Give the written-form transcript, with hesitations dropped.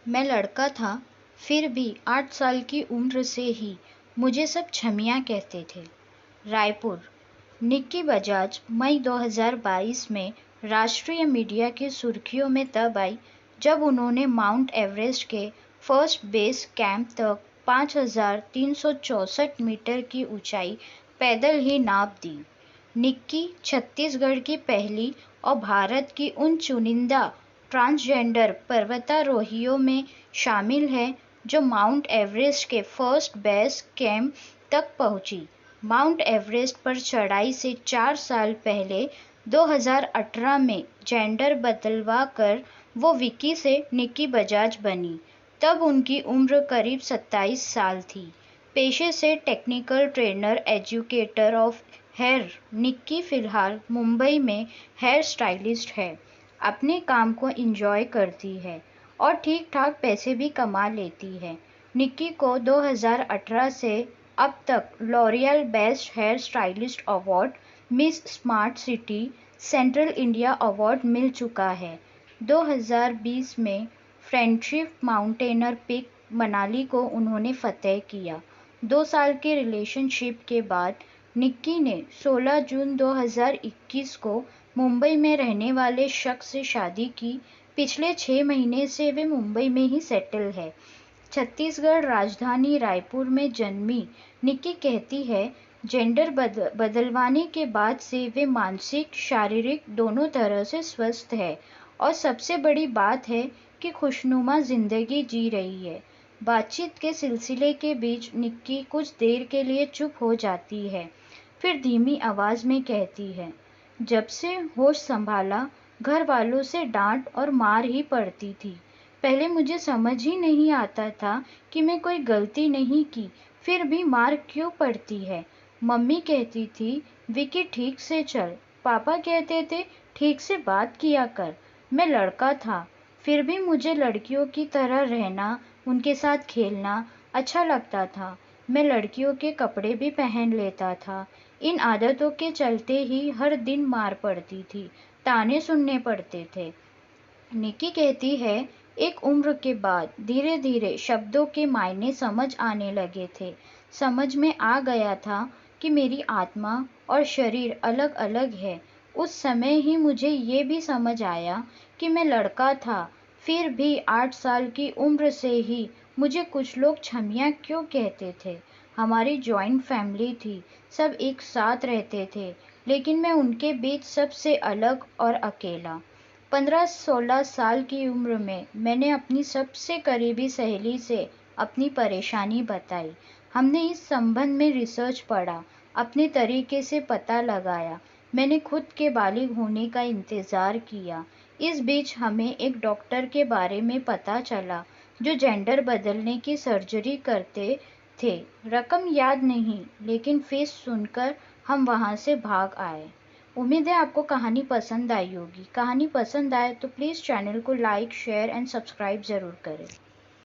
मैं लड़का था, फिर भी 8 साल की उम्र से ही मुझे सब छमिया कहते थे। रायपुर। निक्की बजाज मई 2022 में राष्ट्रीय मीडिया की सुर्खियों में तब आई जब उन्होंने माउंट एवरेस्ट के फर्स्ट बेस कैंप तक 5,364 मीटर की ऊंचाई पैदल ही नाप दी। निक्की छत्तीसगढ़ की पहली और भारत की उन चुनिंदा ट्रांसजेंडर पर्वतारोहियों में शामिल है जो माउंट एवरेस्ट के फर्स्ट बेस कैंप तक पहुंची। माउंट एवरेस्ट पर चढ़ाई से 4 साल पहले 2018 में जेंडर बदलवा कर वो विकी से निक्की बजाज बनी। तब उनकी उम्र करीब 27 साल थी। पेशे से technical trainer educator of hair, Nikki फिलहाल मुंबई में हेयर स्टाइलिस्ट है। अपने काम को एंजॉय करती है और ठीक ठाक पैसे भी कमा लेती है। निक्की को 2018 से अब तक L'Oreal best hair stylist award, Miss Smart City Central India award मिल चुका है। 2020 में फ्रेंडशिप माउंटेनर पिक मनाली को उन्होंने फतेह किया। 2 साल के रिलेशनशिप के बाद निक्की ने 16 जून 2021 को मुंबई में रहने वाले शख्स से शादी की। पिछले 6 महीने से वे मुंबई में ही सेटल है। छत्तीसगढ़ राजधानी रायपुर में जन्मी निक्की कहती है, जेंडर बदलवाने के बाद से वे मानसिक शारीरिक दोनों तरह से स्वस्थ है और सबसे बड़ी बात है कि खुशनुमा जिंदगी जी रही है। बातचीत के सिलसिले के बीच निक्की कुछ देर के लिए चुप हो जाती है, फिर धीमी आवाज में कहती है, जब से होश संभाला घर वालों से डांट और मार ही पड़ती थी। पहले मुझे समझ ही नहीं आता था कि मैं कोई गलती नहीं की, फिर भी मार क्यों पड़ती है। मम्मी कहती थी, विकी ठीक से चल। पापा कहते थे, ठीक से बात किया कर। मैं लड़का था, फिर भी मुझे लड़कियों की तरह रहना, उनके साथ खेलना अच्छा लगता था। मैं लड़कियों के कपड़े भी पहन लेता था। इन आदतों के चलते ही हर दिन मार पड़ती थी, ताने सुनने पड़ते थे। निक्की कहती है, एक उम्र के बाद धीरे धीरे शब्दों के मायने समझ आने लगे थे। समझ में आ गया था कि मेरी आत्मा और शरीर अलग अलग है। उस समय ही मुझे ये भी समझ आया कि मैं लड़का था, फिर भी 8 साल की उम्र से ही मुझे कुछ लोग छमिया क्यों कहते थे। हमारी जॉइंट फैमिली थी, सब एक साथ रहते थे, लेकिन मैं उनके बीच सबसे अलग और अकेला। 15-16 साल की उम्र में मैंने अपनी सबसे करीबी सहेली से अपनी परेशानी बताई। हमने इस संबंध में रिसर्च पढ़ा, अपने तरीके से पता लगाया। मैंने खुद के बालिग होने का इंतज़ार किया। इस बीच हमें एक डॉक्टर के बारे में पता चला जो जेंडर बदलने की सर्जरी करते थे। रकम याद नहीं, लेकिन फीस सुनकर हम वहाँ से भाग आए। उम्मीद है आपको कहानी पसंद आई होगी। कहानी पसंद आए तो प्लीज़ चैनल को लाइक, शेयर एंड सब्सक्राइब ज़रूर करें।